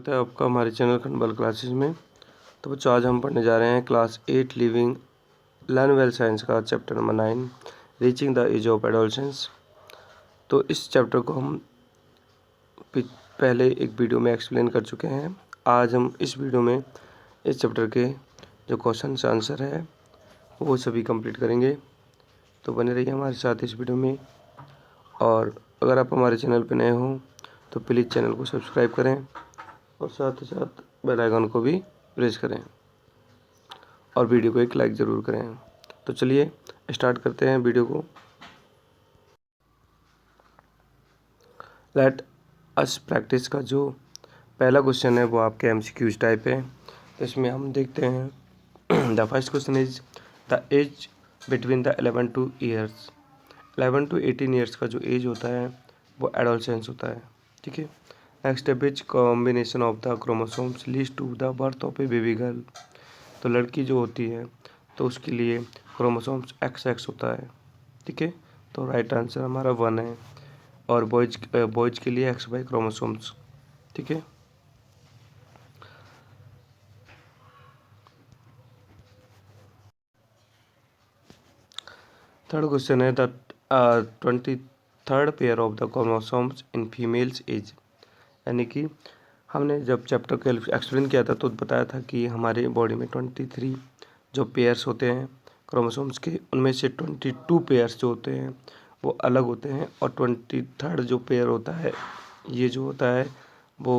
स्वागत है आपका हमारे चैनल खनबल क्लासेस में। तो बच्चों आज हम पढ़ने जा रहे हैं class 8 living learn well science का chapter number 9 reaching the age of adolescence. तो इस चैप्टर को हम पहले एक वीडियो में एक्सप्लेन कर चुके हैं। आज हम इस वीडियो में इस चैप्टर के जो क्वेश्चन आंसर है वो सभी कंप्लीट करेंगे। तो बने रहिए हमारे साथ इस वीडियो में। और अगर आप हमारे चैनल पर नए हों तो प्लीज़ चैनल को सब्सक्राइब करें और साथ ही साथ बेल आइकन को भी प्रेस करें और वीडियो को एक लाइक ज़रूर करें। तो चलिए स्टार्ट करते हैं वीडियो को। लेट अस प्रैक्टिस का जो पहला क्वेश्चन है वो आपके MCQs टाइप है। तो इसमें हम देखते हैं the first question is the age between the 11 to years. 11 to 18 years का जो एज होता है वो एडोलसेंस होता है। ठीक है। नेक्स्ट है which combination of the chromosomes leads to the birth of a baby girl. तो लड़की जो होती है तो उसके लिए क्रोमोसोम्स XX होता है। ठीक है। तो राइट आंसर हमारा 1 है। और बॉयज के लिए XY क्रोमोसोम्स। ठीक है। थर्ड क्वेश्चन है the 23rd pair of the chromosomes in females age. यानी कि हमने जब चैप्टर को एक्सप्लेन किया था तो बताया था कि हमारे बॉडी में 23 जो पेयर्स होते हैं क्रोमोसोम्स के, उनमें से 22 पेयर्स जो होते हैं वो अलग होते हैं और 23rd जो पेयर होता है ये जो होता है वो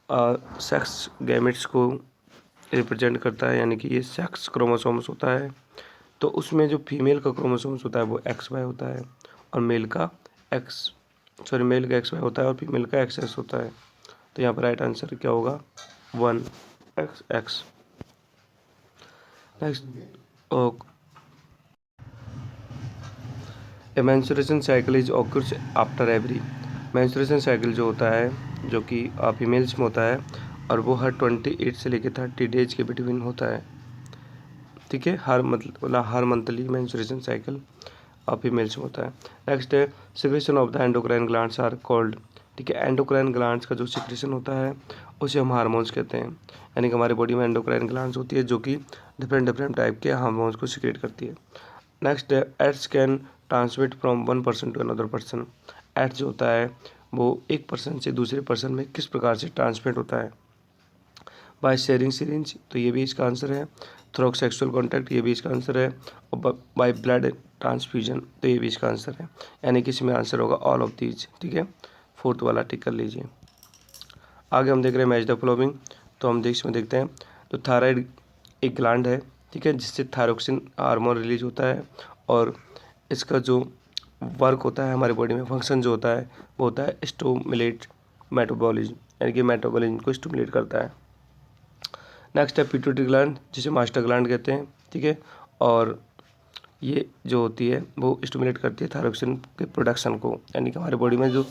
सेक्स गैमेट्स को रिप्रेजेंट करता है। यानी कि ये सेक्स क्रोमोसोम्स होता है। तो उसमें जो फीमेल का क्रोमोसोम्स होता है वो XY होता है और मेल का XY होता है और फीमेल का XX होता है। तो यहाँ पर राइट आंसर क्या होगा 1XX। Next A menstruation cycle is occurs after every. Menstruation cycle जो होता है जो कि फीमेल्स में होता है और वो हर 28 से लेकर 30 डेज के बिटवीन होता है। ठीक है। हर मंथली मेंस्ट्रुएशन साइकिल फीमेल्स में होता है। नेक्स्ट है secretion of the endocrine glands are called. ठीक है। एंडोक्राइन ग्लैंड्स का जो सिक्रेशन होता है उसे हम हार्मोन्स कहते हैं। यानी कि हमारी बॉडी में एंडोक्राइन ग्लैंड्स होती है जो कि डिफरेंट टाइप के हार्मोन्स को सिक्रेट करती है। नेक्स्ट है AIDS can transmit from 1 person to another person. AIDS जो होता है वो एक पर्सन से दूसरे पर्सन में किस प्रकार से ट्रांसमिट होता है। बाय शेयरिंग सिरिंज, तो ये भी इसका आंसर है। थ्रू सेक्सुअल कॉन्टैक्ट, ये भी इसका आंसर है। और बाय ब्लड ट्रांसफ्यूजन, तो ये भी इसका आंसर है। यानी कि इसमें आंसर होगा ऑल ऑफ दीज। ठीक है। फोर्थ वाला टिक कर लीजिए। आगे हम देख रहे हैं मैच द फॉलोइंग। तो हम इसमें देखते हैं तो थायराइड एक ग्लैंड है। ठीक है। जिससे थायरोक्सिन हार्मोन रिलीज होता है और इसका जो वर्क होता है हमारी बॉडी में फंक्शन जो होता है वो होता है स्टिमुलेट मेटाबॉलिज्म। यानी कि मेटाबॉलिज्म को स्टिमुलेट करता है। नेक्स्ट है पिट्यूटरी ग्लैंड जिसे मास्टर ग्लैंड कहते हैं। ठीक है। और ये जो होती है वो स्टिमुलेट करती है थायरोक्सिन के प्रोडक्शन को। यानी कि हमारी बॉडी में जो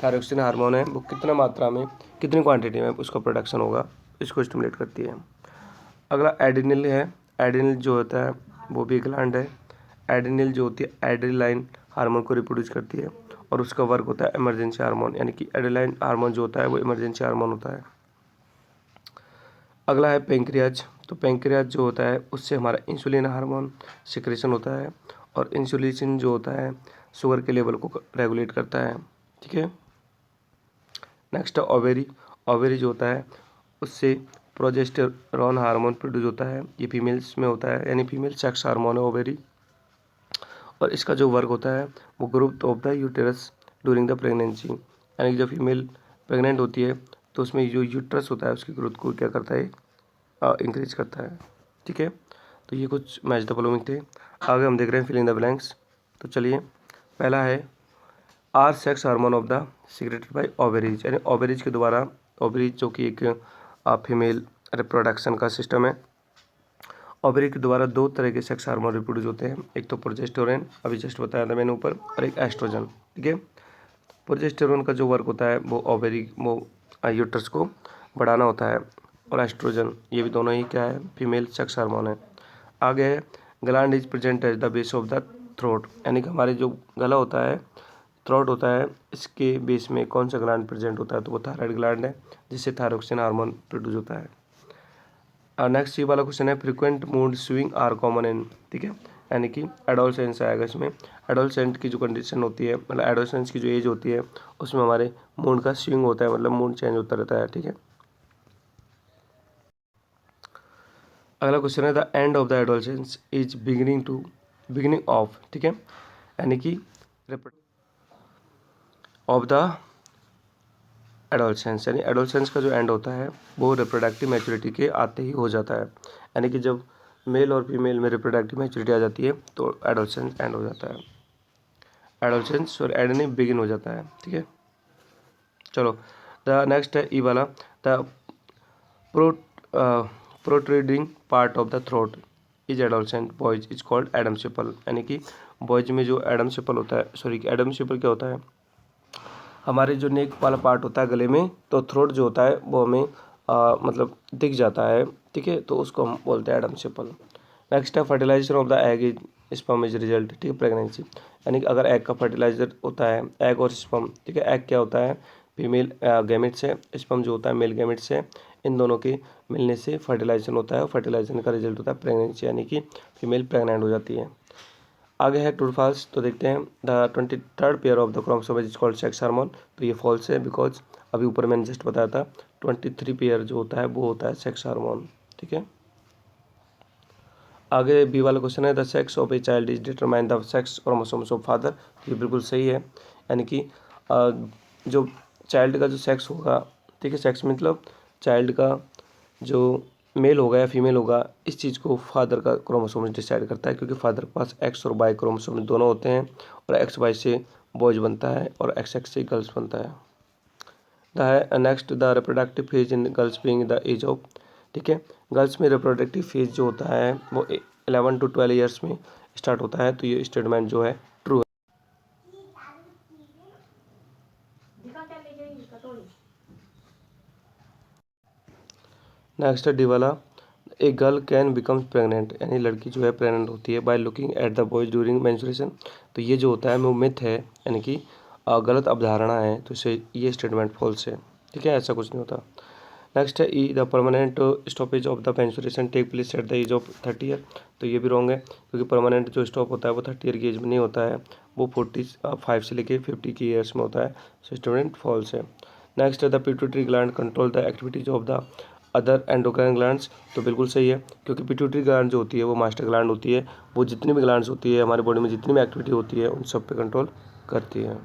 थायरोक्सिन हार्मोन है वो कितना मात्रा में कितनी क्वांटिटी में उसका प्रोडक्शन होगा, इसको स्टिमुलेट करती है। अगला एड्रिनल है। एड्रिनल जो होता है वो भी ग्लैंड है। एड्रिनल जो होती है एड्रेनालाइन हार्मोन को रिप्रोड्यूस करती है और उसका वर्क होता है इमरजेंसी हार्मोन। यानी कि एड्रेनालाइन हार्मोन जो होता है वो इमरजेंसी हार्मोन होता है। अगला है पेंक्रियाज। तो पेंक्रियाज जो होता है उससे हमारा इंसुलिन हार्मोन सिक्रेशन होता है और इंसुलिन जो होता है शुगर के लेवल को रेगुलेट करता है। ठीक है। नेक्स्ट है ओवेरी। ओवेरी जो होता है उससे प्रोजेस्टेरॉन हार्मोन प्रोड्यूस होता है। ये फीमेल्स में होता है यानी फीमेल सेक्स हार्मोन है ओवेरी। और इसका जो वर्क होता है वो growth of the uterus during the pregnancy. यानी कि जब फीमेल प्रेग्नेंट होती है तो उसमें जो यूट्रस होता है उसकी ग्रोथ को क्या करता है, इंक्रीज करता है। ठीक है। तो ये कुछ मैच द फॉलोइंग थे। आगे हम देख रहे हैं फिल इन द ब्लैंक्स। तो चलिए पहला है are sex hormone of the secreted by ovaries. यानी ओवेरीज के द्वारा, ओवेरीज जो कि एक फीमेल रिप्रोडक्शन का सिस्टम है। ओवेरी के द्वारा दो तरह के सेक्स हार्मोन रिप्रोड्यूस होते हैं। एक तो प्रोजेस्टेरोन, अभी जस्ट बताया था मैंने ऊपर, और एक एस्ट्रोजन। ठीक है। प्रोजेस्टेरोन का जो वर्क होता है वो ओवेरी वो यूट्रस को बढ़ाना होता है और एस्ट्रोजन ये भी दोनों ही क्या है, फीमेल सेक्स हार्मोन है। आगे है gland is present as the base of the throat. यानी कि हमारे जो गला होता है थ्रोट होता है, इसके बेस में कौन सा ग्लैंड प्रेजेंट होता है, तो वो थायराइड ग्लैंड है, जिससे थायरोक्सिन हार्मोन प्रोड्यूस होता है। नेक्स्ट ये वाला क्वेश्चन है, frequent mood swing are common in, ठीक है, यानी कि एडोलसेंस आएगा इसमें। एडोलसेंट की जो कंडीशन होती है, मतलब एडोलसेंस की जो एज होती है, उसमें हमारे मूड का स्विंग होता है, मतलब मूड चेंज होता रहता है, ठीक है। अगला क्वेश्चन है, the end of the adolescence is beginning of, ठीक है, यानी कि ऑफ द एडोलसेंस, यानी एडोलसेंस का जो एंड होता है वो रिप्रोडक्टिव मैच्योरिटी के आते ही हो जाता है, यानी कि जब मेल और फीमेल में रिप्रोडक्टिव मैच्योरिटी आ जाती है तो एडोलसेंस एंड हो जाता है, एडोलसेंस और एंड नहीं बिगिन हो जाता है, ठीक है। चलो, द नेक्स्ट है ई वाला, the pro protruding part of the throat is adolescent boys is called Adam's apple, यानी कि बॉयज में जो एडम सिपल होता है, सॉरी एडम सिपल क्या होता है, हमारे जो नेक वाला पार्ट होता है गले में, तो थ्रोट जो होता है वो हमें मतलब दिख जाता है, ठीक है, तो उसको हम बोलते हैं एडम सिपल। नेक्स्ट है fertilisation of the egg is sperm is result, ठीक है, प्रेगनेंसी, यानी कि अगर एग का फर्टिलाइजर होता है, एग और स्पर्म, ठीक है, एग क्या होता है, फीमेल गैमेट से, स्पर्म जो होता है मेल गैमेट से, इन दोनों के मिलने से फर्टिलाइजेशन होता है, और फर्टिलाइजेशन का रिजल्ट होता है प्रेगनेंसी, यानी कि फीमेल प्रेग्नेंट हो जाती है। आगे है ट्रू फॉल्स, तो देखते हैं, the 23rd pair of the chromosome is called sex hormone, तो ये फॉल्स है, बिकॉज अभी ऊपर मैंने जस्ट बताया था 23 पेयर जो होता है वो होता है सेक्स हार्मोन, ठीक है। आगे बी वाला क्वेश्चन है, the sex of a child is determine the sex chromosomes of father, तो ये बिल्कुल सही है, यानी कि जो चाइल्ड का जो सेक्स होगा, ठीक है, सेक्स मतलब चाइल्ड का जो मेल होगा या फीमेल होगा, इस चीज़ को फादर का क्रोमोसोम डिसाइड करता है, क्योंकि फादर के पास एक्स और वाई क्रोमोसोम दोनों होते हैं, और एक्स वाई से बॉयज बनता है और एक्स एक्स से गर्ल्स बनता है। The next, the reproductive phase in girls being the age of, ठीक है, गर्ल्स में रिप्रोडक्टिव फेज जो होता है वो 11 to 12 ईयर्स में स्टार्ट होता है, तो ये स्टेटमेंट जो है ट्रू है। नेक्स्ट है डी वाला, a girl can become pregnant, यानी लड़की जो है प्रेग्नेंट होती है by looking at the boys during menstruation, तो ये जो होता है वो मिथ है, यानी कि गलत अवधारणा है, तो इसे ये स्टेटमेंट फॉल्स है, ठीक है, ऐसा कुछ नहीं होता। नेक्स्ट है E, the permanent stoppage of the menstruation take place at the age of 30 year, तो ये भी रॉन्ग है, क्योंकि परमानेंट जो स्टॉप होता है वो 30 ईयर की एज में नहीं होता है, वो 45 से लेके 50 की ईयर्स में होता है, सो स्टेटमेंट फॉल्स है। नेक्स्ट है the pituitary gland control the activities of the other endocrine glands, तो बिल्कुल सही है, क्योंकि पिट्यूटरी ग्लैंड जो होती है वो मास्टर ग्लैंड होती है, वो जितनी भी ग्लैंड्स होती है हमारे बॉडी में, जितनी भी एक्टिविटी होती है उन सब पे कंट्रोल करती है।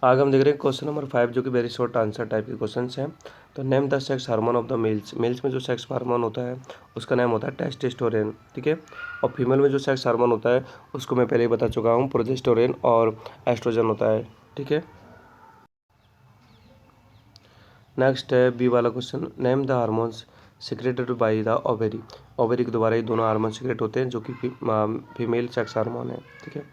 आगे हम देख रहे हैं क्वेश्चन नंबर 5, जो कि वेरी शॉर्ट आंसर टाइप के क्वेश्चन हैं। तो name the sex hormone of the males, males में जो सेक्स हार्मोन होता है उसका नाम होता है टेस्टोस्टेरोन, ठीक है, और फीमेल में जो सेक्स हार्मोन होता है उसको मैं पहले ही बता चुका हूँ, प्रोजेस्टेरोन और एस्ट्रोजन होता है, ठीक है। नेक्स्ट है बी वाला question, name the hormones secreted by the ovary, ovary के द्वारा ही दोनों हार्मोन सिक्रेट होते हैं, जो कि फीमेल सेक्स हार्मोन है, ठीक है।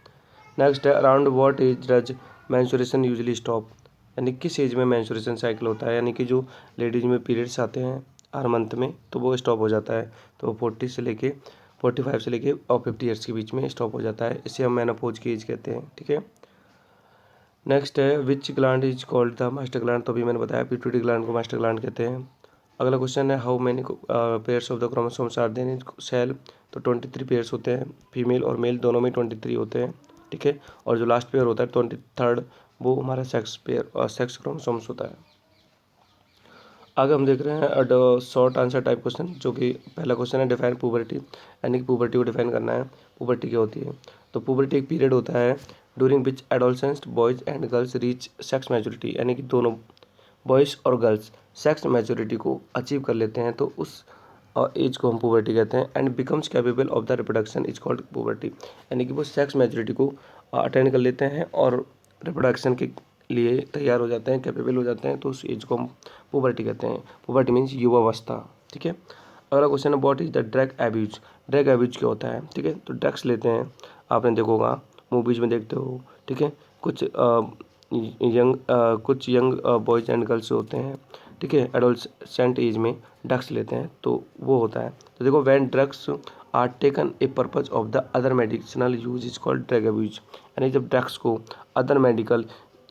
नेक्स्ट है around what age does menstruation usually stop, यानी किस एज में मेंस्ट्रुएशन साइकिल होता है, यानी कि जो लेडीज में पीरियड्स आते हैं हर मंथ में तो वो स्टॉप हो जाता है, तो वो 40 से लेके 45 से लेके और 50 ईयर्स के बीच में स्टॉप हो जाता है, इसे हम मेनोपॉज की एज कहते हैं, ठीक है। नेक्स्ट है which gland is called the master gland, तो अभी मैंने बताया पिट्यूटरी ग्लैंड को मास्टर ग्लैंड कहते हैं। अगला क्वेश्चन है how many pairs of the chromosomes are there in cell, तो 23 पेयर्स होते हैं, फीमेल और मेल दोनों में 23 होते हैं, ठीक है, और जो लास्ट पेयर होता है 23rd वो हमारा सेक्स पेयर और सेक्स क्रोमोसोम्स होता है। आगे हम देख रहे हैं शॉर्ट आंसर टाइप क्वेश्चन, जो कि पहला क्वेश्चन है डिफाइन पुबर्टी, यानी कि पुबर्टी को डिफाइन करना है, पुबर्टी क्या होती है, तो पुबर्टी एक पीरियड होता है during which adolescents boys and girls reach sex maturity, यानी कि दोनों बॉयज़ और गर्ल्स सेक्स मैच्योरिटी को अचीव कर लेते हैं, तो उस एज को हम पुबर्टी कहते हैं, and becomes capable of the reproduction is called puberty, यानी कि वो सेक्स मैच्योरिटी को अटेंड कर लेते हैं और रिप्रोडक्शन के लिए तैयार हो जाते हैं, कैपेबल हो जाते हैं, तो उस एज को हम पुबर्टी कहते हैं, पुबर्टी मीन्स युवावस्था, ठीक है। अगला क्वेश्चन है what is the drug abuse, drug abuse क्या होता है, ठीक है, तो ड्रग्स लेते हैं, आपने देखा होगा मूवीज़ में देखते हो, ठीक है, कुछ यंग बॉयज़ एंड गर्ल्स होते हैं, ठीक है, एडोलसेंट एज में ड्रग्स लेते हैं, तो वो होता है, तो देखो when drugs are taken a purpose of the other medicinal use is called drug abuse. यानी जब ड्रग्स को अदर मेडिकल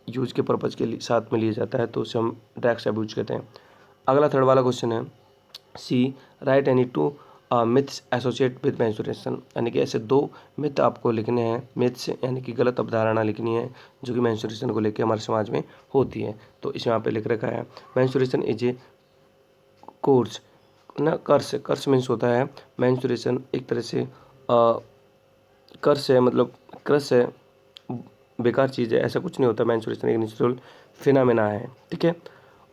यूज के पर्पज के लिए साथ में लिया जाता है तो उसे हम ड्रग्स अब्यूज कहते हैं। अगला थर्ड वाला क्वेश्चन है C right any two myths associate with menstruation. यानी कि ऐसे 2 मिथ आपको लिखने हैं, मिथ्स यानी कि गलत अवधारणा लिखनी है जो कि मेंस्ट्रुएशन को लेकर हमारे समाज में होती है। तो इस यहाँ पे लिख रखा है मेंस्ट्रुएशन इज ए कोर्स ना, कर्स मीन्स होता है मेंस्ट्रुएशन एक तरह से कर्स है, मतलब क्रस है, बेकार चीज़ है, ऐसा कुछ नहीं होता। मेंस्ट्रुएशन एक नेचुरल फिनोमेना है, ठीक है।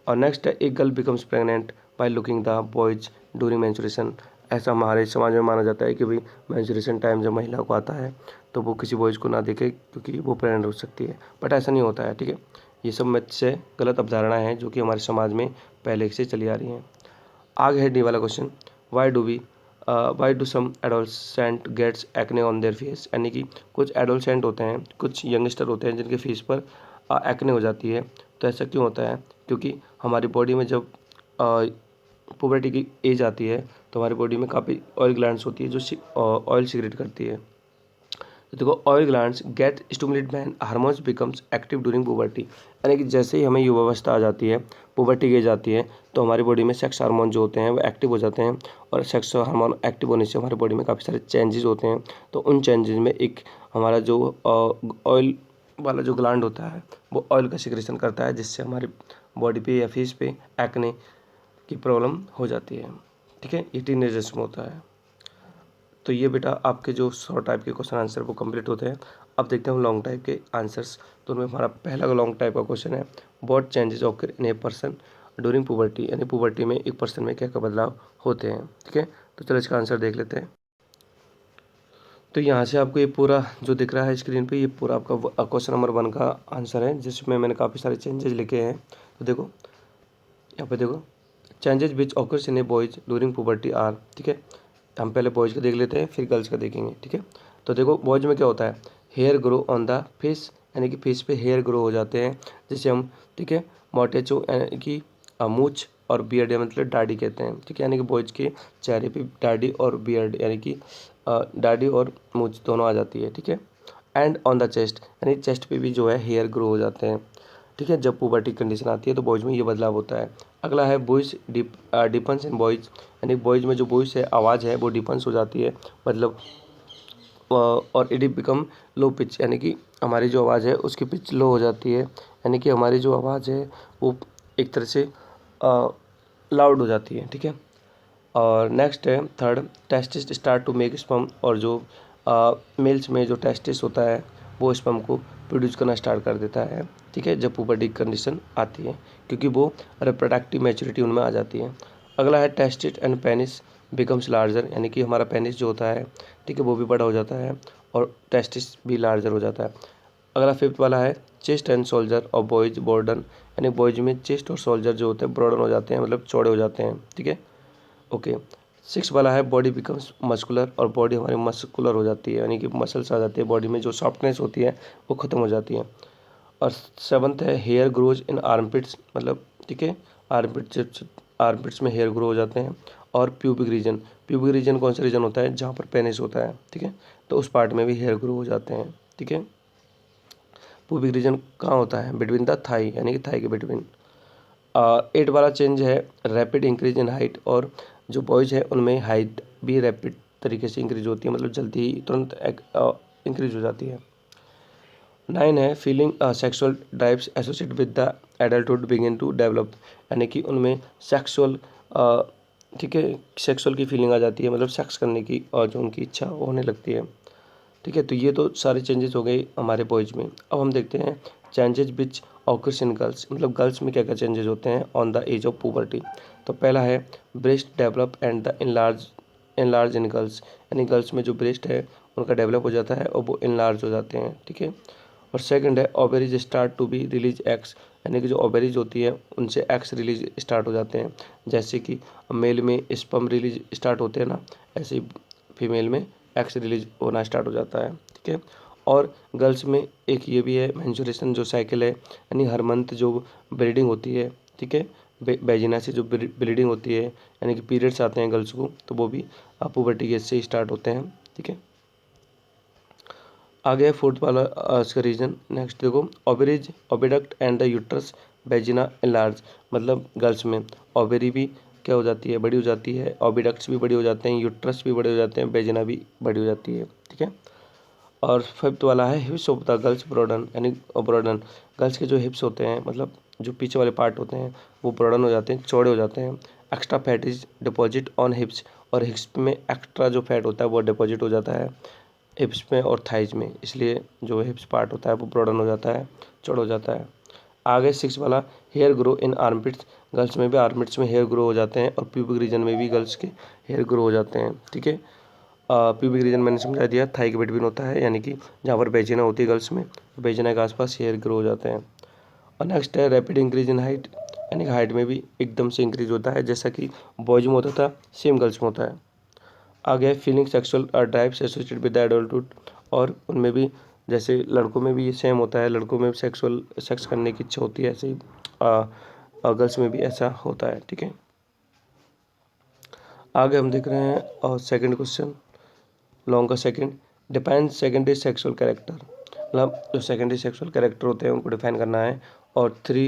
और नेक्स्ट है एक girl becomes pregnant by looking the boys during menstruation. ऐसा हमारे समाज में माना जाता है कि भाई मेंस्ट्रुएशन टाइम जब महिला को आता है तो वो किसी बॉयज़ को ना देखे क्योंकि वो प्रेग्नेंट हो सकती है, बट ऐसा नहीं होता है, ठीक है। ये सब मिथ से गलत अवधारणा है जो कि हमारे समाज में पहले से चली आ रही हैं। आगे है डी वाला question why do some adolescent gets acne on their face. यानी कि कुछ एडोलसेंट होते हैं, कुछ यंगस्टर होते हैं जिनके फेस पर एक्ने हो जाती है। तो ऐसा क्यों होता है? क्योंकि हमारी बॉडी में जब पुबर्टी की एज आती है तो हमारी बॉडी में काफ़ी ऑयल ग्लैंड्स होती है जो ऑयल सिक्रेट करती है। तो देखो oil glands get stimulated when hormones becomes active during puberty. यानी कि जैसे ही हमें युवावस्था आ जाती है, पुबर्टी की एज आती है, तो हमारी बॉडी में सेक्स हार्मोन जो होते हैं वो एक्टिव हो जाते हैं। और सेक्स हार्मोन एक्टिव होने से हमारी बॉडी में काफ़ी सारे चेंजेस होते हैं। तो उन चेंजेस में एक हमारा जो ऑयल वाला जो ग्लैंड होता है वो ऑयल का सिक्रेशन करता है, जिससे हमारी बॉडी पे या फेस पे एक्ने की प्रॉब्लम हो जाती है, ठीक है। ये टीनेजर्स में होता है। तो ये बेटा आपके जो शॉर्ट टाइप के क्वेश्चन आंसर वो कंप्लीट होते हैं। अब देखते हैं हम लॉन्ग टाइप के आंसर्स। तो उनमें हमारा पहला लॉन्ग टाइप का क्वेश्चन है what changes occur in a person during puberty. यानी पुबर्टी में एक पर्सन में क्या क्या बदलाव होते हैं, ठीक है। तो चलो इसका आंसर देख लेते हैं। तो यहाँ से आपको ये पूरा जो दिख रहा है स्क्रीन पे, ये पूरा आपका क्वेश्चन नंबर 1 का आंसर है, जिसमें मैंने काफ़ी सारे चेंजेस लिखे हैं। तो देखो यहाँ पे देखो changes which occurs in a boys during puberty are, ठीक है। हम पहले बॉयज़ का देख लेते हैं फिर गर्ल्स का देखेंगे, ठीक है। तो देखो बॉयज़ में क्या होता है hair grow on the face, यानी कि फेस पे हेयर ग्रो हो जाते हैं जिसे हम, ठीक है, मोटेचो यानी कि मूछ और बियर्ड मतलब दाढ़ी कहते हैं, ठीक है। यानी कि बॉयज़ के चेहरे पे दाढ़ी और बियर्ड यानी कि दाढ़ी और मूछ दोनों आ जाती है, ठीक है। एंड ऑन द चेस्ट यानी चेस्ट पे भी जो है हेयर ग्रो हो जाते हैं, ठीक है। जब पुबर्टी कंडीशन आती है तो बॉयज़ में ये बदलाव होता है। अगला है बॉयज़ डिफेंस इन बॉयज़, यानी बॉयज़ में जो वॉइस है आवाज़ है वो डिफेंस हो जाती है, मतलब और इट बिकम लो पिच, यानी कि हमारी जो आवाज़ है उसकी पिच लो हो जाती है, यानी कि हमारी जो आवाज़ है वो एक तरह से लाउड हो जाती है, ठीक है। और नेक्स्ट है third testis start to make sperm. और जो मेल्स में जो टेस्टिस होता है वो स्पर्म को प्रोड्यूस करना स्टार्ट कर देता है, ठीक है, जब पुबर्टी कंडीशन आती है, क्योंकि वो रिप्रोडक्टिव मैच्योरिटी उनमें आ जाती है। अगला है testis and penis becomes larger, यानी कि हमारा पेनिस जो होता है, ठीक है, वो भी बड़ा हो जाता है और टेस्टिस भी लार्जर हो जाता है। अगला फिफ्थ वाला है चेस्ट एंड शोल्डर और बॉयज बॉर्डन, यानी बॉयज में चेस्ट और शोल्डर जो होते हैं ब्रॉडन हो जाते हैं, मतलब चौड़े हो जाते हैं, ठीक है, ओके। सिक्स वाला है बॉडी बिकम्स मस्कुलर, और बॉडी हमारी मस्कुलर हो जाती है, यानी कि मसल्स आ जाती है बॉडी में, जो सॉफ्टनेस होती है वो ख़त्म हो जाती है। और सेवन्थ है हेयर ग्रोज इन आर्मपिट्स, मतलब ठीक है आर्मपिट्स में हेयर ग्रो हो जाते हैं। और प्यूबिक रीजन कौन सा रीजन होता है जहाँ पर पेनिस होता है, ठीक है, तो उस पार्ट में भी हेयर ग्रो हो जाते हैं, ठीक है। प्यूबिक रीजन कहाँ होता है? बिटवीन द थाई, यानी कि थाई के बिटवीन। 8 वाला चेंज है रैपिड इंक्रीज इन हाइट, और जो बॉयज़ है उनमें हाइट भी रैपिड तरीके से इंक्रीज होती है, मतलब जल्दी ही तुरंत इंक्रीज हो जाती है। 9 है feeling sexual drives associate with the adulthood begin to develop, यानी कि उनमें सेक्सुअल, ठीक है, सेक्सुअल की फीलिंग आ जाती है, मतलब सेक्स करने की और जो उनकी इच्छा वो होने लगती है, ठीक है। तो ये तो सारे चेंजेस हो गए हमारे बॉयज़ में। अब हम देखते हैं changes which occurs in girls, मतलब गर्ल्स में क्या क्या चेंजेस होते हैं on the age of puberty. तो पहला है breast develop and the enlarge in girls, यानी गर्ल्स में जो ब्रेस्ट है उनका डेवलप हो जाता है और वो इनलार्ज हो जाते हैं, ठीक है। और सेकंड है ovaries start to be release eggs, यानी कि जो ओवेरीज होती है उनसे एक्स रिलीज स्टार्ट हो जाते हैं, जैसे कि मेल में स्पर्म रिलीज स्टार्ट होते हैं ना, ऐसे ही फीमेल में एक्स रिलीज होना स्टार्ट हो जाता है, ठीक है। और गर्ल्स में एक ये भी है मेंस्ट्रुएशन जो साइकिल है, यानी हर मंथ जो ब्लीडिंग होती है, ठीक है, वेजिना से जो ब्लीडिंग होती है यानी कि पीरियड्स आते हैं गर्ल्स को, तो वो भी पुबर्टी एज से स्टार्ट होते हैं। ठीक है, आगे है फोर्थ वाला इसका रीजन। नेक्स्ट देखो, ovaries, oviduct and the uterus vagina enlarge, मतलब गर्ल्स में ओवेरी भी क्या हो जाती है, बड़ी हो जाती है, ओविडक्ट्स भी बड़ी हो जाते हैं, यूट्रस भी बड़े हो जाते हैं, वेजिना भी बड़ी हो जाती है। ठीक है, और फिफ्थ वाला है hips of the girls broaden, यानी ब्रॉडन, गर्ल्स के जो हिप्स होते हैं, मतलब जो पीछे वाले पार्ट होते हैं वो ब्रॉडन हो जाते हैं, चौड़े हो जाते हैं। Extra fat is deposit on हिप्स, और हिप्स में एक्स्ट्रा जो फैट होता है वो डिपॉजिट हो जाता है हिप्स में और थाइज में, इसलिए जो हिप्स पार्ट होता है वो ब्रॉडन हो जाता है, चौड़ा हो जाता है। आगे सिक्स वाला, hair grow in armpits, girls में भी आर्मपिट्स में हेयर ग्रो हो जाते हैं, और प्यूबिक रीजन में भी गर्ल्स के हेयर ग्रो हो जाते हैं। ठीक है, प्यूबिक रीजन मैंने समझा दिया, थाई के बिटवीन होता है, यानी कि जहाँ पर बेजिना होती है गर्ल्स में, बेजिना के आसपास हेयर ग्रो हो जाते हैं। और नेक्स्ट है रैपिड इंक्रीज इन हाइट, यानी कि हाइट में भी एकदम से इंक्रीज होता है, जैसा कि बॉयज में होता था सेम गर्ल्स में होता है। आगे है feeling sexual drives associated with adulthood, और उनमें भी जैसे लड़कों में भी ये सेम होता है, लड़कों में सेक्स करने की इच्छा होती है, ऐसे ही गर्ल्स में भी ऐसा होता है। ठीक है, आगे हम देख रहे हैं और सेकंड क्वेश्चन, लॉन्ग का second, define secondary sexual character, मतलब जो सेकेंडरी सेक्सुअल कैरेक्टर होते हैं उनको डिफाइन करना है, और three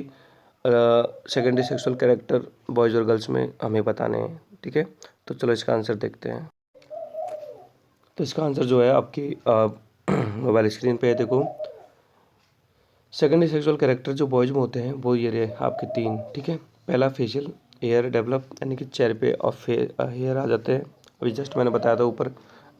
secondary sexual character boys और गर्ल्स में हमें बताने हैं। ठीक है, तो चलो इसका आंसर देखते हैं। तो इसका आंसर जो है आपकी मोबाइल स्क्रीन पे है, देखो। सेकेंडरी सेक्सुअल कैरेक्टर जो बॉयज में होते हैं वो ये रहे आपके तीन। ठीक है, पहला फेशियल हेयर डेवलप, यानी कि चेहरे पे और हेयर आ जाते हैं, अभी जस्ट मैंने बताया था ऊपर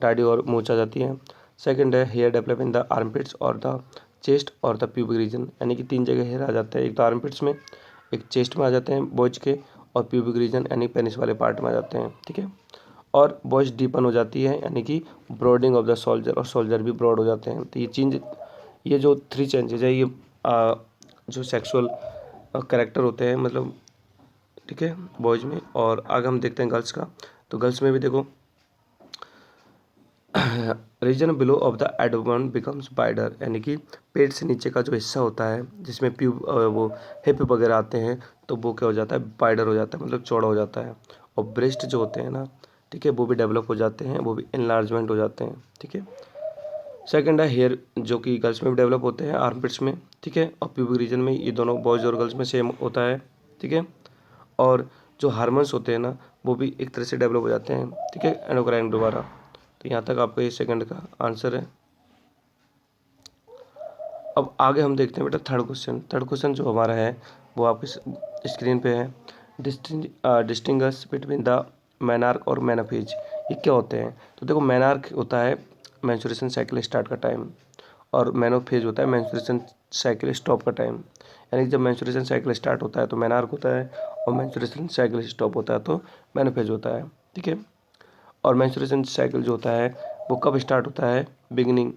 दाढ़ी और मूंछ आ जाती है। सेकंड है hair develop in the armpits और द चेस्ट और द प्यूबिक रीजन, यानी कि तीन जगह हेयर आ जाते हैं, एक तो आर्मपिट्स में, एक चेस्ट में आ जाते हैं बॉयज के, और प्यूबिक रीजन यानी पेनिस वाले पार्ट में आ जाते हैं। ठीक है, और वॉइस डीपन हो जाती है, यानी कि ब्रॉडिंग ऑफ द सोल्जर, और सोल्जर भी ब्रॉड हो जाते हैं। तो ये जो थ्री चेंजेज है, ये जो सेक्सुअल करेक्टर होते हैं, मतलब ठीक है बॉयज में। और आगे हम देखते हैं गर्ल्स का, तो गर्ल्स में भी देखो, reason below of the abdomen becomes wider, यानी कि पेट से नीचे का जो हिस्सा होता है जिसमें वो हिप वगैरह आते हैं, तो वो क्या हो जाता है, वाइडर हो जाता है, मतलब चौड़ा हो जाता है। और ब्रेस्ट जो होते हैं ना, ठीक है, वो भी डेवलप हो जाते हैं, वो भी इनलार्जमेंट हो जाते हैं। ठीक है, सेकंड है हेयर, जो कि गर्ल्स में भी डेवलप होते हैं आर्मपिट्स में। ठीक है, और प्यूबिक रीजन में, ये दोनों बॉयज़ और गर्ल्स में सेम होता है। ठीक है, और जो हार्मोन्स होते हैं ना, वो भी एक तरह से डेवलप हो जाते हैं। ठीक है, एंडोक्राइन द्वारा। तो यहाँ तक आपका ये सेकंड का आंसर है। अब आगे हम देखते हैं बेटा थर्ड क्वेश्चन। थर्ड क्वेश्चन जो हमारा है वो आपकी स्क्रीन पे है। डिस्टिंग्विश बिटवीन द मैनार्क और मेनाफेज, ये क्या होते हैं? तो देखो, मैनार्क होता है मेंस्ट्रुएशन साइकिल स्टार्ट का टाइम, और मेनोफेज होता है मेंस्ट्रुएशन साइकिल स्टॉप का टाइम। यानी कि जब मेंस्ट्रुएशन साइकिल स्टार्ट होता है तो मेनार्क होता है, और मेंस्ट्रुएशन साइकिल स्टॉप होता है तो मेनोफेज होता है। ठीक है, और मेंस्ट्रुएशन साइकिल जो होता है वो कब स्टार्ट होता है? बिगिनिंग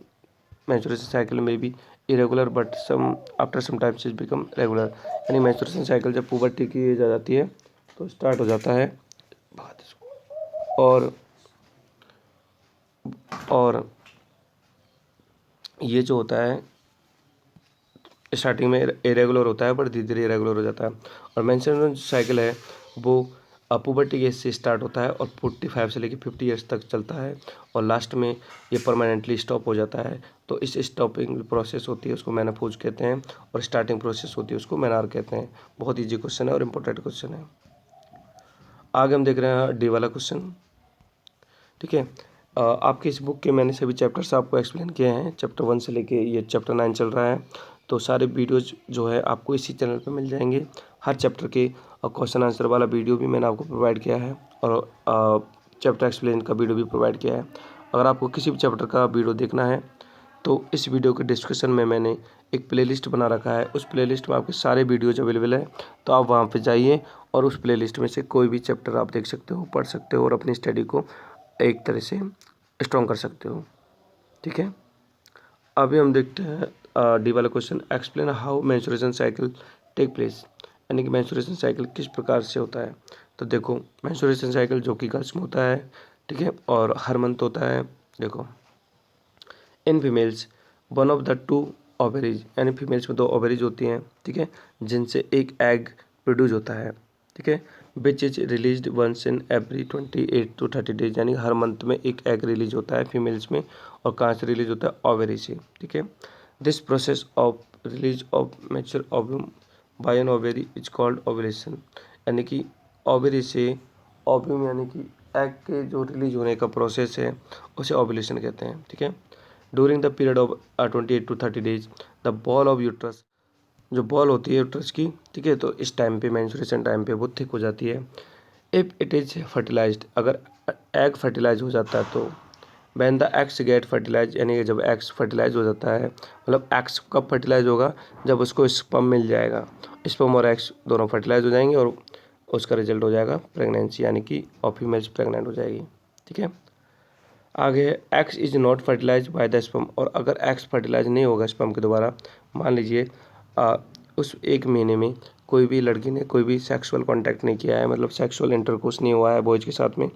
मेंस्ट्रुएशन साइकिल में भी irregular but some after some times is become regular, यानी मेंस्ट्रुएशन साइकिल जब पुबर्टी की एज आ जाती है तो स्टार्ट हो जाता है। और और ये जो होता है स्टार्टिंग में इरेगुलर होता है, पर धीरे धीरे इरेगुलर हो जाता है। और मेंस्ट्रुएशन साइकिल है वो पुबर्टी एज से स्टार्ट होता है और 45 से लेकर 50 ईयर्स तक चलता है, और लास्ट में ये परमानेंटली स्टॉप हो जाता है। तो इस स्टॉपिंग प्रोसेस होती है उसको मेनोपॉज कहते हैं, और स्टार्टिंग प्रोसेस होती है उसको मेनार कहते हैं। बहुत ईजी क्वेश्चन है और इम्पोर्टेंट क्वेश्चन है। आगे हम देख रहे हैं डी वाला क्वेश्चन। ठीक है, आपके इस बुक के मैंने सभी चैप्टर्स आपको एक्सप्लेन किए हैं, चैप्टर 1 से लेके ये चैप्टर 9 चल रहा है। तो सारे वीडियोज जो है आपको इसी चैनल पे मिल जाएंगे। हर चैप्टर के क्वेश्चन आंसर वाला वीडियो भी मैंने आपको प्रोवाइड किया है, और चैप्टर एक्सप्लेन का वीडियो भी प्रोवाइड किया है। अगर आपको किसी भी चैप्टर का वीडियो देखना है तो इस वीडियो के डिस्क्रिप्शन में मैंने एक प्लेलिस्ट बना रखा है, उस प्लेलिस्ट में आपके सारे वीडियोज अवेलेबल है। तो आप वहाँ पे जाइए और उस प्लेलिस्ट में से कोई भी चैप्टर आप देख सकते हो, पढ़ सकते हो, और अपनी स्टडी को एक तरह से स्ट्रॉन्ग कर सकते हो। ठीक है, अभी हम देखते हैं डी वाला question, explain how menstruation cycle take place, यानी कि मेंस्ट्रुएशन साइकिल किस प्रकार से होता है। तो देखो, मेंस्ट्रुएशन साइकिल जो कि गर्ल्स में होता है, ठीक है, और हर मंथ होता है। देखो, in females one of the two ovaries, यानी फीमेल्स में दो ओवरीज होती हैं, ठीक है, जिनसे एक एग प्रोड्यूस होता है। ठीक है। Which is release once in every 28 to 30 days, यानी हर मंथ में एक एग रिलीज होता है फीमेल्स में। और कहाँ से रिलीज होता है? ओवरी से। ठीक है। This process of release of mature ovum by an ovary is called ovulation, यानी कि ओवरी से ओव्यूम यानी कि एग के जो रिलीज होने का प्रोसेस है उसे ओव्यूलेशन कहते हैं। ठीक है। During the period of 28 to 30 days the ball of uterus, जो बॉल होती है यूट्रस की, ठीक है, तो इस टाइम पे मेंस्ट्रुएशन टाइम पे वो थिक हो जाती है। इफ़ इट इज़ फर्टिलाइज्ड, अगर एग फर्टिलाइज हो जाता है तो when the eggs get fertilise, यानी कि जब एग्स फर्टिलाइज हो जाता है, मतलब एग्स कब फर्टिलाइज होगा? जब उसको स्पर्म मिल जाएगा। स्पर्म और एग्स दोनों फर्टिलाइज हो जाएंगे और उसका रिजल्ट हो जाएगा प्रेगनेंसी, यानी कि और फीमेल्स प्रेग्नेंट हो जाएगी। ठीक है। आगे eggs is not fertilise by the sperm, और अगर एक्स फर्टिलाइज नहीं होगा स्पर्म के द्वारा, मान लीजिए उस एक महीने में कोई भी लड़की ने कोई भी सेक्सुअल कांटेक्ट नहीं किया है, मतलब सेक्सुअल इंटरकोर्स नहीं हुआ है बॉयज के साथ में,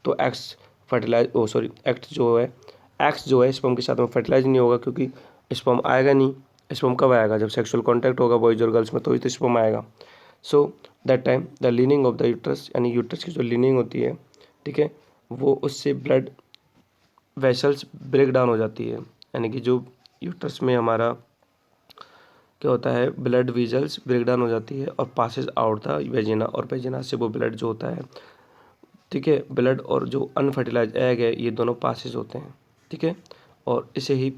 तो एक्स जो है स्पर्म के साथ में फर्टिलाइज नहीं होगा, क्योंकि स्पर्म आएगा नहीं। स्पर्म कब आएगा? जब सेक्सुअल कांटेक्ट होगा बॉयज और गर्ल्स में, तो ही तो स्पर्म आएगा। So that time the leaning of the uterus, यानी यूट्रस की जो लीनिंग होती है, ठीक है, वो उससे ब्लड वेसल्स ब्रेक डाउन हो जाती है, यानी कि जो यूट्रस में हमारा क्या होता है, ब्लड वेसल्स ब्रेक डाउन हो जाती है और पासेस आउट द वेजिना, और वेजिना से वो ब्लड जो होता है, ठीक है, ब्लड और जो अनफर्टिलाइज एग है, ये दोनों पासेस होते हैं। ठीक है। और इसे ही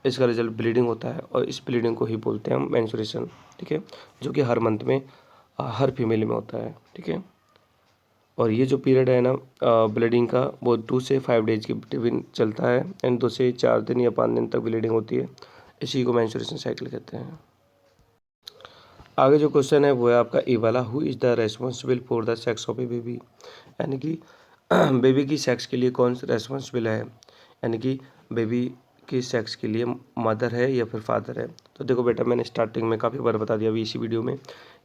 इसका रिजल्ट ब्लीडिंग होता है, और इस ब्लीडिंग को ही बोलते हैं हम मेंस्ट्रुएशन। ठीक है। जो कि हर मंथ में हर फीमेल में होता है। ठीक है। और ये जो पीरियड है ना ब्लीडिंग का, वो 2 से 5 डेज के बिटवीन चलता है, एंड 2 से 4 दिन या 5 दिन तक ब्लीडिंग होती है। इसी को मेंस्ट्रुएशन साइकिल कहते हैं। आगे जो क्वेश्चन है वो है आपका ए वाला, who is the responsible for the sex of a baby, यानी कि बेबी की सेक्स के लिए कौन रेस्पॉन्सिबल है, यानी कि बेबी की सेक्स के लिए मदर है या फिर फादर है। तो देखो बेटा, मैंने स्टार्टिंग में काफ़ी बार बता दिया अभी इसी वीडियो में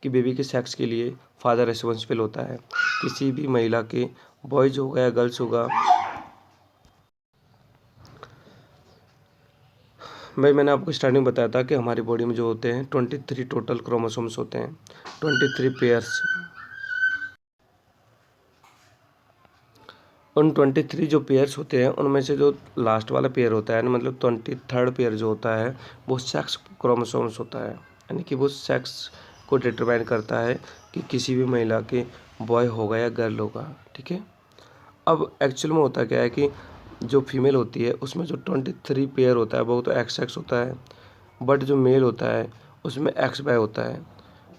कि बेबी के सेक्स के लिए फादर रेस्पॉन्सिबल होता है। किसी भी महिला के, बॉयज होगा या गर्ल्स होगा, भाई मैंने आपको स्टार्टिंग बताया था कि हमारी बॉडी में जो होते हैं 23 टोटल क्रोमोसोम्स होते हैं, 23 पेयर्स। उन 23 जो पेयर्स होते हैं उनमें से जो लास्ट वाला पेयर होता है ना, मतलब 23rd पेयर जो होता है वो सेक्स क्रोमोसोम्स होता है, यानी कि वो सेक्स को डिटरमाइन करता है कि किसी भी महिला के बॉय होगा या गर्ल होगा। ठीक है। अब एक्चुअल में होता क्या है कि जो फीमेल होती है उसमें जो 23 पेयर होता है वो तो एक्स एक्स होता है, बट जो मेल होता है उसमें एक्स वाई होता है।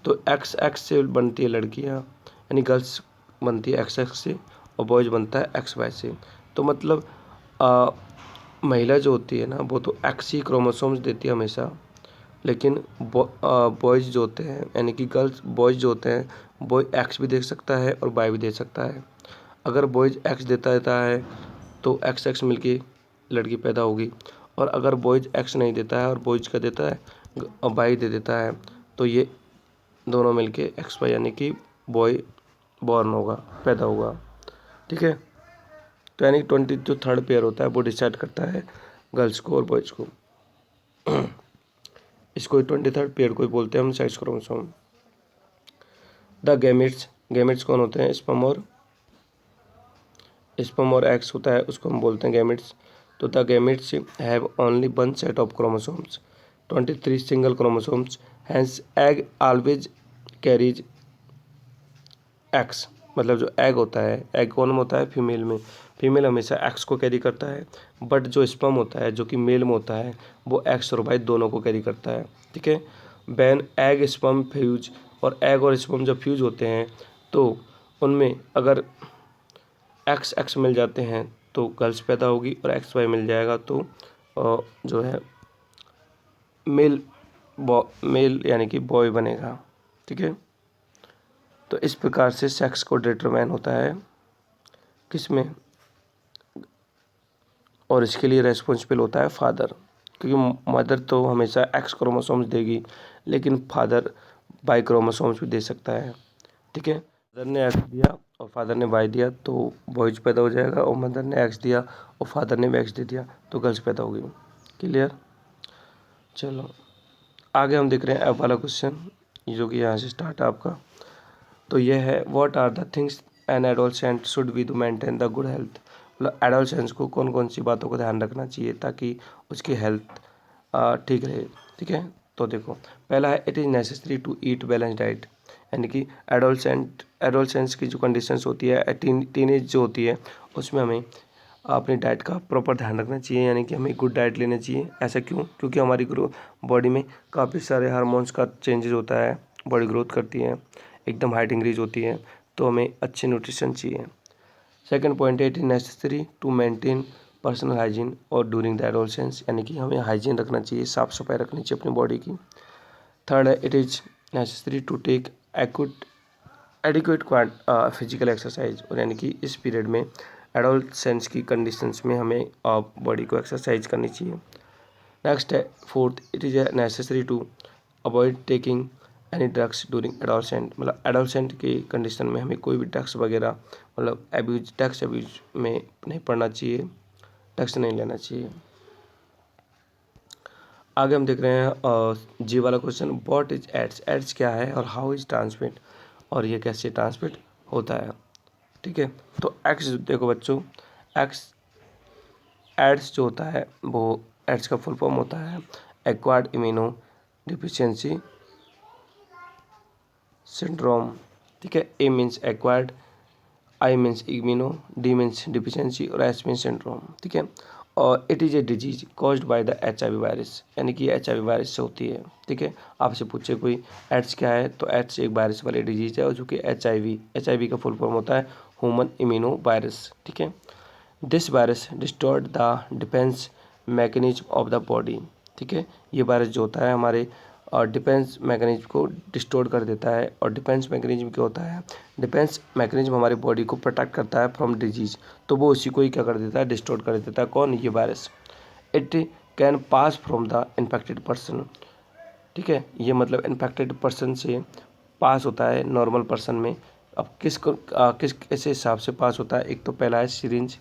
तो एक्स एक्स से बनती है लड़कियाँ, यानी गर्ल्स बनती है एक्स एक्स से, और बॉयज बनता है एक्स वाई से। तो मतलब आ, महिला जो होती है ना वो तो एक्स ही क्रोमोसोम्स देती है हमेशा, लेकिन बॉयज जो होते हैं, यानी कि गर्ल्स बॉयज जो होते हैं, बॉय एक्स भी दे सकता है और वाई भी दे सकता है। अगर बॉयज एक्स देता है तो एक्स एक्स मिलके लड़की पैदा होगी, और अगर बॉयज एक्स नहीं देता है और बॉयज का देता है और वाई दे देता है, तो ये दोनों मिलके एक्स वाई यानी कि बॉय बॉर्न होगा, पैदा होगा। ठीक है। तो यानी 20 जो थर्ड पेयर होता है वो डिसाइड करता है गर्ल्स को और बॉयज़ को। इसको 23rd पेयर को ही बोलते हैं हम sex chromosome. The gametes, gametes कौन होते हैं? स्पर्म और एक्स होता है, उसको हम बोलते हैं गैमेट्स। तो the gametes have only one set of chromosomes, 23 single chromosomes, hence egg always carries x. मतलब जो एग होता है, एग कौन में होता है? फीमेल में। फीमेल हमेशा एक्स को कैरी करता है, बट जो स्पर्म होता है जो कि मेल में होता है वो एक्स और वाई दोनों को कैरी करता है। ठीक है। बैन एग स्पर्म फ्यूज, और एग और स्पर्म जब फ्यूज होते हैं तो उनमें अगर एक्स एक्स मिल जाते हैं तो गर्ल्स पैदा होगी, और एक्स वाई मिल जाएगा तो जो है मेल मेल यानी कि बॉय बनेगा। ठीक है। तो इस प्रकार से सेक्स को डिटरमाइन होता है किसमें, और इसके लिए रेस्पॉन्सिबल होता है फादर, क्योंकि मदर तो हमेशा एक्स क्रोमोसोम्स देगी, लेकिन फादर वाई क्रोमोसोम्स भी दे सकता है। ठीक है। मदर ने एक्स दिया और फादर ने वाई दिया तो बॉयज पैदा हो जाएगा, और मदर ने एक्स दिया और फादर ने भी एक्स दे दिया तो गर्ल्स पैदा होगी। क्लियर? चलो आगे हम देख रहे हैं एफ वाला क्वेश्चन, जो कि यहाँ से स्टार्ट है आपका। तो ये है what are the things an adolescent should be to maintain the good health. मतलब एडोलसेंस को कौन कौन सी बातों का ध्यान रखना चाहिए ताकि उसकी हेल्थ ठीक रहे। ठीक है, तो देखो पहला है it is necessary to eat balance diet, यानी कि एडोलसेंस की जो कंडीशंस होती है, टीनेज जो होती है उसमें हमें अपनी डाइट का प्रॉपर ध्यान रखना चाहिए, यानी कि हमें गुड डाइट लेना चाहिए। ऐसा क्यों? क्योंकि हमारी बॉडी में काफ़ी सारे हार्मोन्स का चेंजेस होता है, बॉडी ग्रोथ करती है, एकदम हाइट इंक्रीज होती है, तो हमें अच्छे न्यूट्रिशन चाहिए। सेकंड पॉइंट है it is necessary to maintain personal hygiene और ड्यूरिंग द एडोलसेंस, यानी कि हमें हाइजीन रखना चाहिए, साफ़ सफाई रखनी चाहिए अपनी बॉडी की। थर्ड है it is necessary to take adequate physical exercise, और यानी कि इस पीरियड में एडोलसेंस की कंडीशंस में हमें बॉडी को एक्सरसाइज करनी चाहिए। नेक्स्ट है fourth it is necessary to avoid taking any drugs during adolescent, मतलब एडोलसेंट की कंडीशन में हमें कोई भी ड्रग्स वगैरह मतलब ड्रग्स अब्यूज में नहीं पड़ना चाहिए, ड्रग्स नहीं लेना चाहिए। आगे हम देख रहे हैं जी वाला question, what is AIDS, AIDS क्या है और हाउ इज ट्रांसमिट, और ये कैसे ट्रांसमिट होता है। ठीक है, तो एक्स देखो बच्चों, एक्स एड्स जो होता है वो एड्स का फुल फॉर्म होता है एक्वायर्ड इम्यूनो डिफिशियंसी सिंड्रोम। ठीक है, A means acquired, I means immuno, D means deficiency और एस मीन्स सिंड्रोम। ठीक है, और it is a disease caused by the HIV virus, यानी कि HIV वायरस से होती है। ठीक है, आपसे पूछे कोई एड्स क्या है, तो एड्स एक वायरस वाली डिजीज है और जो कि HIV का फुल फॉर्म होता है ह्यूमन इम्यूनो वायरस। ठीक है, this virus distort the defence mechanism of the body. ठीक है, ये वायरस जो होता है हमारे डिफेंस मैकेनिज्म को डिस्टोर्ट कर देता है, और डिफेंस मैकेनिज्म क्या होता है, डिफेंस मैकेनिज्म हमारी बॉडी को प्रोटेक्ट करता है फ्रॉम डिजीज, तो वो उसी को ही क्या कर देता है, डिस्टोर्ट कर देता है। कौन? ये virus. It can pass from the infected person. ठीक है, ये मतलब इन्फेक्टेड पर्सन से पास होता है नॉर्मल पर्सन में। अब किस कैसे हिसाब से पास होता है, एक तो पहला है सिरिंज,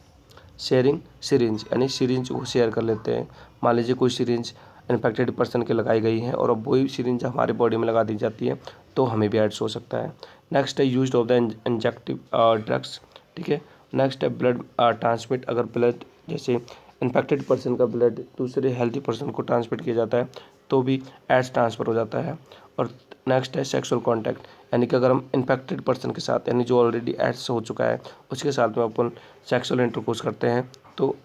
यानी सिरिंज को शेयर कर लेते हैं। मान लीजिए कोई सिरिंज इन्फेक्टेड पर्सन के लगाई गई है और अब वही सिरिंज हमारे बॉडी में लगा दी जाती है, तो हमें भी एड्स हो सकता है। नेक्स्ट है used of the injective drugs. ठीक है, नेक्स्ट है ब्लड ट्रांसमिट, अगर ब्लड जैसे इन्फेक्टेड पर्सन का ब्लड दूसरे हेल्थी पर्सन को ट्रांसमिट किया जाता है तो भी एड्स ट्रांसफ़र हो जाता है। और नेक्स्ट है सेक्सुअल कॉन्टैक्ट, यानी कि अगर हम इन्फेक्टेड पर्सन के साथ, यानी जो ऑलरेडी एड्स हो चुका है उसके साथ में अपन सेक्सुअल इंटरकोर्स करते हैं तो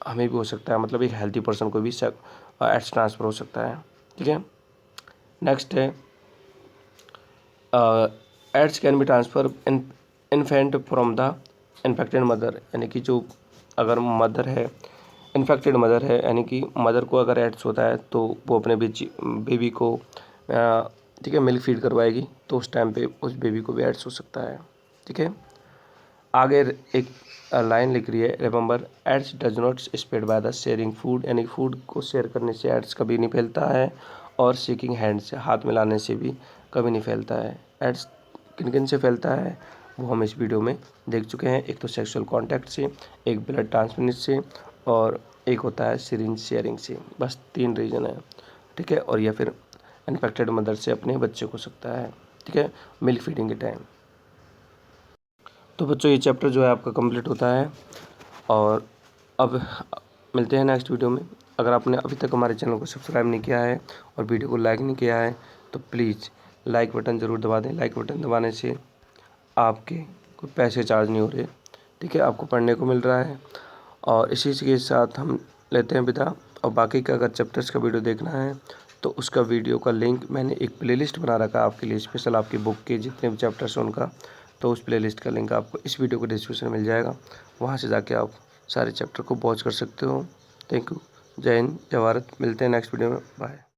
हमें भी हो सकता है, मतलब एक हेल्थी पर्सन को भी एड्स ट्रांसफ़र हो सकता है। ठीक है, नेक्स्ट है AIDS can be transfer infant from the infected mother, यानी कि जो अगर मदर है, इन्फेक्टेड मदर है, यानी कि मदर को अगर एड्स होता है तो वो अपने बेबी को ठीक है मिल्क फीड करवाएगी, तो उस टाइम पे उस बेबी को भी एड्स हो सकता है। ठीक है, आगे एक लाइन लिख रही है, remember AIDS does not spread by the sharing food, यानी फूड को शेयर करने से एड्स कभी नहीं फैलता है, और शेकिंग हैंड से, हाथ मिलाने से भी कभी नहीं फैलता है। एड्स किन किन से फैलता है वो हम इस वीडियो में देख चुके हैं, एक तो सेक्सुअल कॉन्टैक्ट से, एक ब्लड ट्रांसमिट से, और एक होता है सिरिंज शेयरिंग से। बस 3 रीज़न है। ठीक है, और या फिर इन्फेक्टेड मदर से अपने बच्चे को हो सकता है। ठीक है, मिल्क फीडिंग के टाइम। तो बच्चों ये चैप्टर जो है आपका कंप्लीट होता है, और अब मिलते हैं नेक्स्ट वीडियो में। अगर आपने अभी तक हमारे चैनल को सब्सक्राइब नहीं किया है और वीडियो को लाइक नहीं किया है तो प्लीज़ लाइक बटन ज़रूर दबा दें। लाइक बटन दबाने से आपके कोई पैसे चार्ज नहीं हो रहे। ठीक है, आपको पढ़ने को मिल रहा है, और इसी के साथ हम लेते हैं विदा। और बाकी का अगर चैप्टर्स का वीडियो देखना है तो उसका वीडियो का लिंक मैंने एक प्लेलिस्ट बना रखा है आपके लिए स्पेशल, आपकी बुक के जितने भी चैप्टर्स हैं उनका, तो उस प्लेलिस्ट का लिंक आपको इस वीडियो को डिस्क्रिप्शन में मिल जाएगा, वहाँ से जाके आप सारे चैप्टर को वॉच कर सकते हो। थैंक यू, जय हिंद, जय भारत। मिलते हैं नेक्स्ट वीडियो में, बाय।